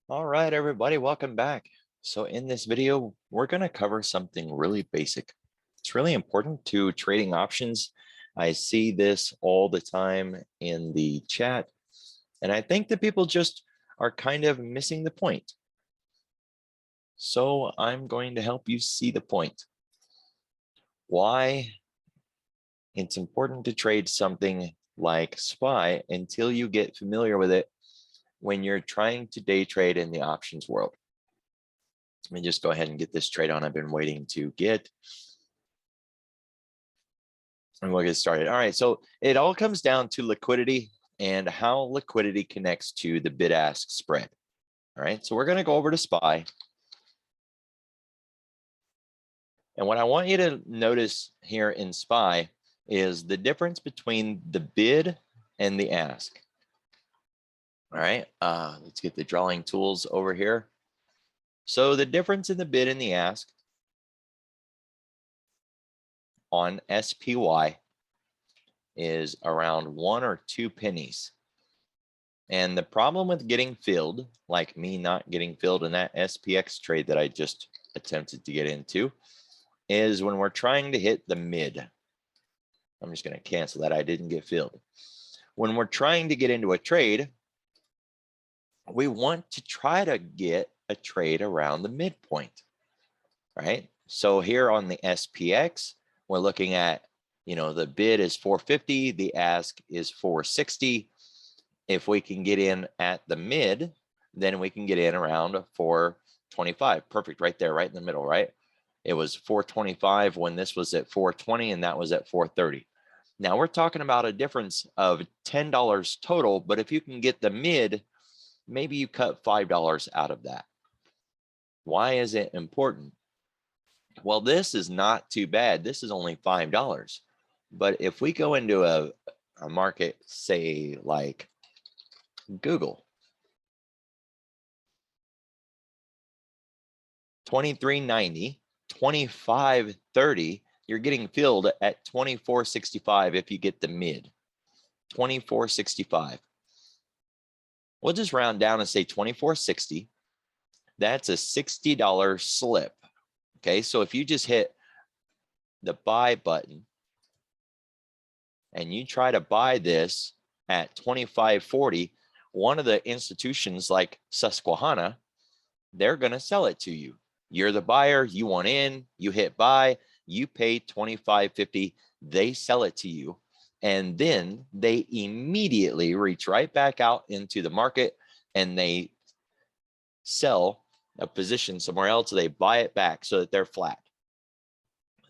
All right, everybody, welcome back. So in this video, we're going to cover something really basic. It's really important to trading options. I see this all the time in the chat, and I think that people just are kind of missing the point. So I'm going to help you see the point. Why it's important to trade something like SPY until you get familiar with it when you're trying to day trade in the options world. Let me just go ahead and get this trade on. I've been waiting to get. And we'll get started. All right, so it all comes down to liquidity and how liquidity connects to the bid-ask spread. All right, so we're going to go over to SPY. And what I want you to notice here in SPY is the difference between the bid and the ask. All right, let's get the drawing tools over here. So the difference in the bid and the ask on SPY is around 1 or 2 pennies. And the problem with getting filled, like me not getting filled in that SPX trade that I just attempted to get into, is when we're trying to hit the mid. I'm just going to cancel that. I didn't get filled. When we're trying to get into a trade, we want to try to get a trade around the midpoint, right? So here on the SPX, we're looking at, the bid is 450, the ask is 460. If we can get in at the mid, then we can get in around 425. Perfect, right there, right in the middle, right? It was 425 when this was at 420 and that was at 430. Now we're talking about a difference of $10 total, but if you can get the mid, maybe you cut $5 out of that. Why is it important? Well, this is not too bad. This is only $5. But if we go into a market, say like Google, 23.90, 25.30, you're getting filled at 24.65 if you get the mid. 24.65. We'll just round down and say 24.60. That's a $60 slip. Okay, so if you just hit the buy button and you try to buy this at 25.40, one of the institutions like Susquehanna, they're going to sell it to you. You're the buyer, you want in, you hit buy, you pay $25.50, they sell it to you. And then they immediately reach right back out into the market and they sell a position somewhere else. So they buy it back so that they're flat.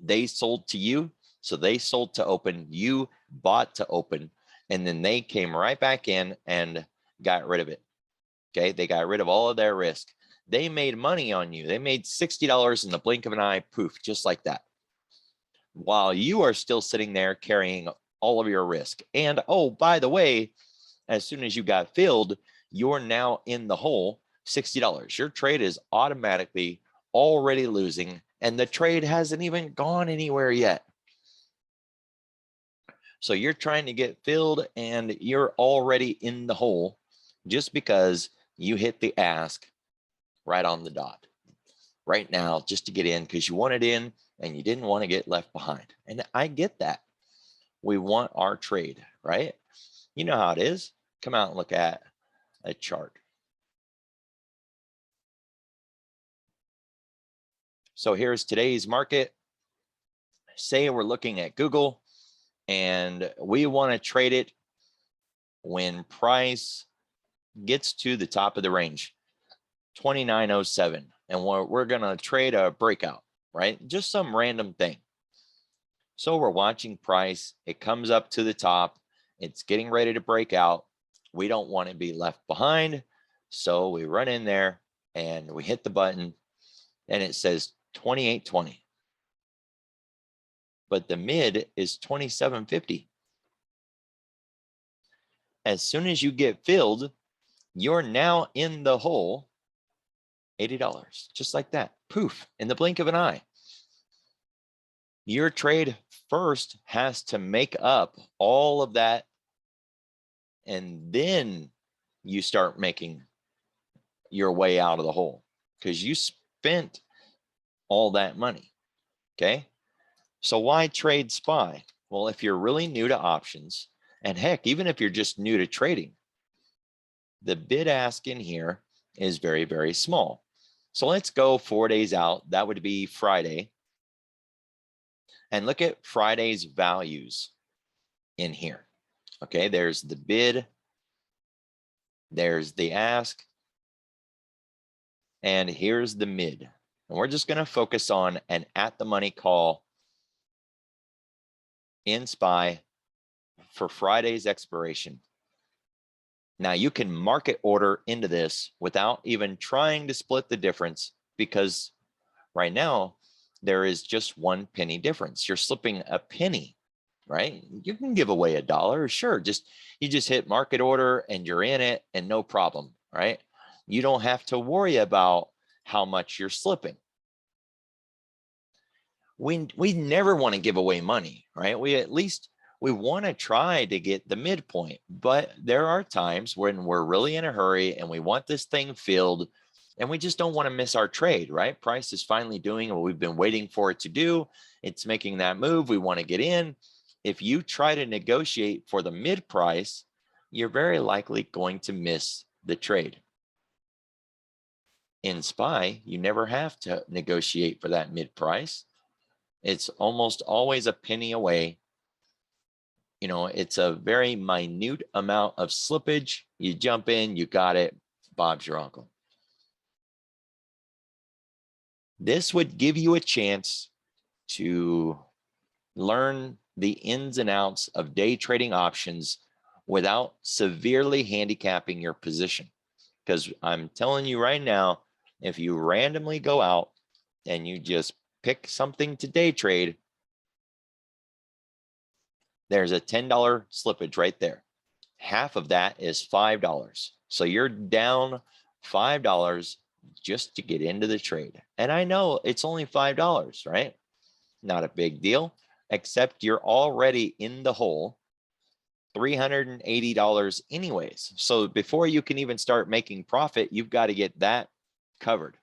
They sold to you. So they sold to open, you bought to open, and then they came right back in and got rid of it. Okay, they got rid of all of their risk. They made money on you. They made $60 in the blink of an eye, poof, just like that. While you are still sitting there carrying all of your risk. And oh, by the way, as soon as you got filled, you're now in the hole, $60. Your trade is automatically already losing, and the trade hasn't even gone anywhere yet. So you're trying to get filled and you're already in the hole just because you hit the ask right on the dot right now just to get in because you wanted in and you didn't want to get left behind. And I get that. We want our trade, right? You know how it is. Come out and look at a chart. So here's today's market. Say we're looking at Google and we want to trade it when price gets to the top of the range, 29.07, and we're going to trade a breakout, right? Just some random thing. So we're watching price. It comes up to the top. It's getting ready to break out. We don't want to be left behind. So we run in there and we hit the button and it says 28.20. But the mid is 27.50. As soon as you get filled, you're now in the hole, $80, just like that. Poof, in the blink of an eye. Your trade first has to make up all of that, and then you start making your way out of the hole because you spent all that money. Okay. So why trade SPY? Well, if you're really new to options, and heck, even if you're just new to trading, the bid ask in here is very, very small. So let's go 4 days out. That would be Friday. And look at Friday's values in here. Okay, there's the bid, there's the ask, and here's the mid. And we're just going to focus on an at the money call in SPY for Friday's expiration. Now you can market order into this without even trying to split the difference, because right now there is just 1 penny difference. You're slipping a penny, right? You can give away $1, sure. You just hit market order and you're in it and no problem, right? You don't have to worry about how much you're slipping. We never want to give away money, right? We want to try to get the midpoint, but there are times when we're really in a hurry and we want this thing filled and we just don't want to miss our trade, right? Price is finally doing what we've been waiting for it to do. It's making that move. We want to get in. If you try to negotiate for the mid price, you're very likely going to miss the trade. In SPY, you never have to negotiate for that mid price. It's almost always a penny away. You know, it's a very minute amount of slippage. You jump in, you got it. Bob's your uncle. This would give you a chance to learn the ins and outs of day trading options without severely handicapping your position. Because I'm telling you right now, if you randomly go out and you just pick something to day trade, there's a $10 slippage right there. Half of that is $5. So you're down $5 just to get into the trade. And I know it's only $5, right? Not a big deal, except you're already in the hole, $380 anyways. So before you can even start making profit, you've got to get that covered.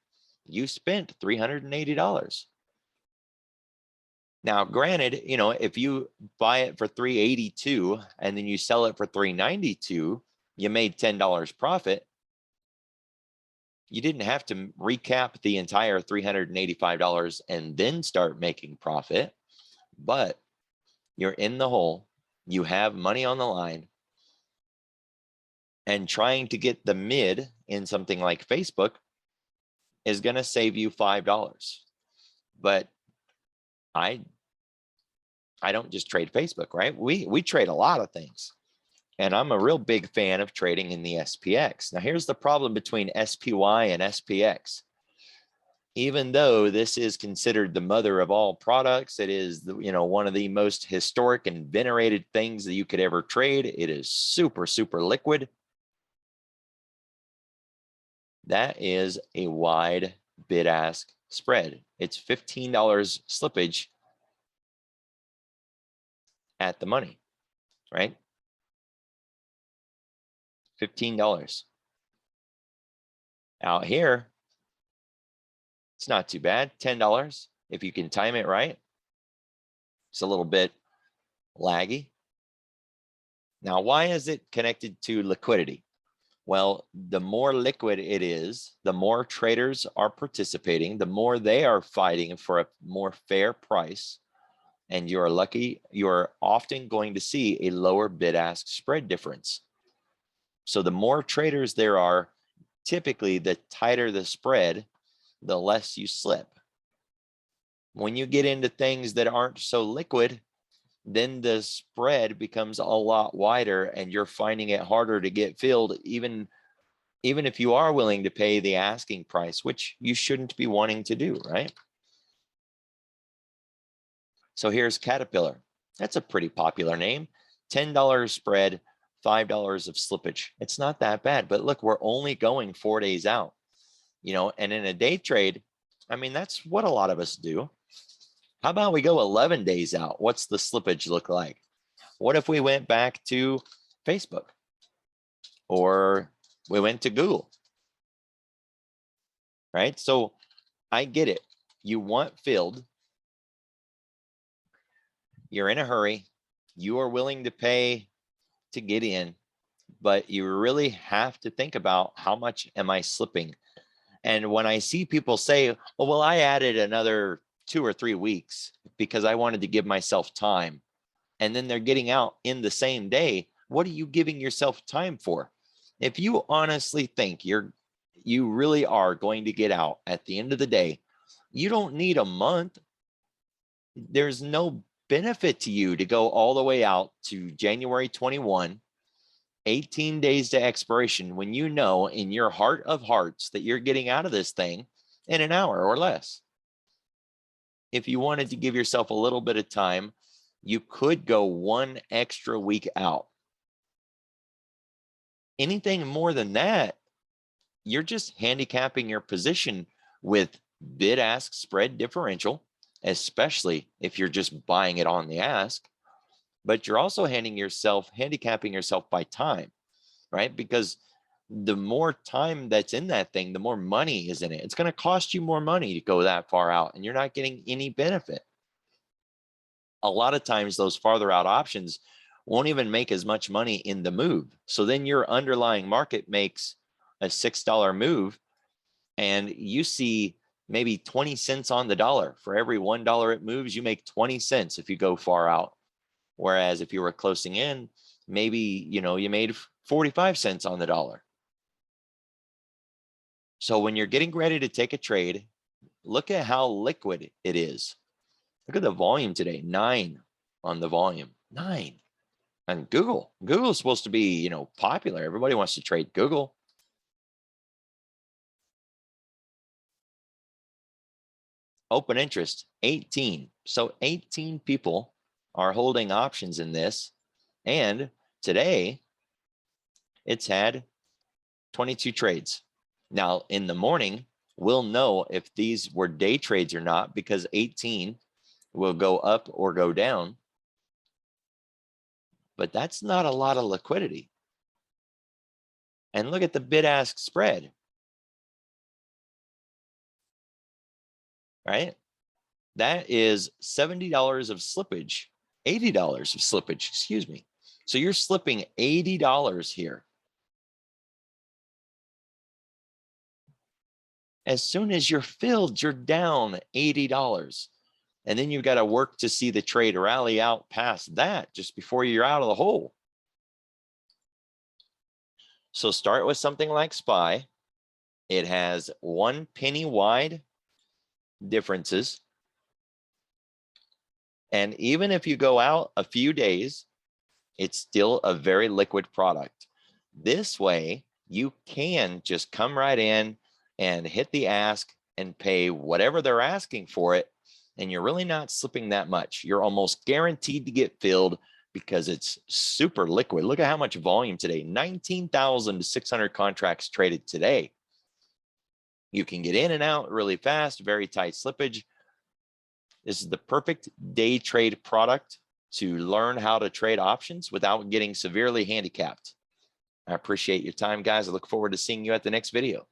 You spent $380. Now, granted, you know, if you buy it for $382 and then you sell it for $392, you made $10 profit. You didn't have to recap the entire $385 and then start making profit, but you're in the hole. You have money on the line, and trying to get the mid in something like Facebook is going to save you $5. But I don't just trade Facebook, right? We trade a lot of things. And I'm a real big fan of trading in the SPX. Now, here's the problem between SPY and SPX. Even though this is considered the mother of all products, it is, you know, one of the most historic and venerated things that you could ever trade. It is super, super liquid. That is a wide bid-ask spread. It's $15 slippage at the money, right? $15. Out here, it's not too bad, $10 if you can time it right. It's a little bit laggy. Now, why is it connected to liquidity? Well, the more liquid it is, the more traders are participating, the more they are fighting for a more fair price. And you're lucky, you're often going to see a lower bid-ask spread difference. So the more traders there are, typically the tighter the spread, the less you slip. When you get into things that aren't so liquid, then the spread becomes a lot wider and you're finding it harder to get filled, even if you are willing to pay the asking price, which you shouldn't be wanting to do, right? So here's Caterpillar. That's a pretty popular name. $10 spread, $5 of slippage. It's not that bad, but look, we're only going 4 days out, you know, and in a day trade, I mean, that's what a lot of us do. How about we go 11 days out? What's the slippage look like? What if we went back to Facebook or we went to Google? right? So I get it. You want filled. You're in a hurry. You are willing to pay to get in, but you really have to think about how much am I slipping? And when I see people say, oh, well, I added another 2 or 3 weeks because I wanted to give myself time, and then they're getting out in the same day, what are you giving yourself time for? If you honestly think you really are going to get out at the end of the day, you don't need a month. There's no benefit to you to go all the way out to January 21, 18 days to expiration, when you know in your heart of hearts that you're getting out of this thing in an hour or less. If you wanted to give yourself a little bit of time, you could go 1 extra week out. Anything more than that, you're just handicapping your position with bid-ask spread differential, especially if you're just buying it on the ask. But you're also handicapping yourself by time, right? Because the more time that's in that thing, the more money is in it. It's going to cost you more money to go that far out, and you're not getting any benefit. A lot of times those farther out options won't even make as much money in the move. So then your underlying market makes a $6 move, and you see maybe 20 cents on the dollar. For every $1 it moves, you make 20 cents if you go far out. Whereas if you were closing in, maybe, you made 45 cents on the dollar. So when you're getting ready to take a trade, look at how liquid it is. Look at the volume today, 9 on the volume, 9. And Google's supposed to be, popular. Everybody wants to trade Google. Open interest, 18. So 18 people are holding options in this. And today it's had 22 trades. Now in the morning, we'll know if these were day trades or not, because 18 will go up or go down. But that's not a lot of liquidity. And look at the bid-ask spread, right? That is $70 of slippage, $80 of slippage, excuse me. So you're slipping $80 here. As soon as you're filled, you're down $80. And then you've got to work to see the trade rally out past that just before you're out of the hole. So start with something like SPY. It has 1 penny wide differences. And even if you go out a few days, it's still a very liquid product. This way, you can just come right in and hit the ask and pay whatever they're asking for it. And you're really not slipping that much. You're almost guaranteed to get filled because it's super liquid. Look at how much volume today, 19,600 contracts traded today. You can get in and out really fast, very tight slippage. This is the perfect day trade product to learn how to trade options without getting severely handicapped. I appreciate your time, guys. I look forward to seeing you at the next video.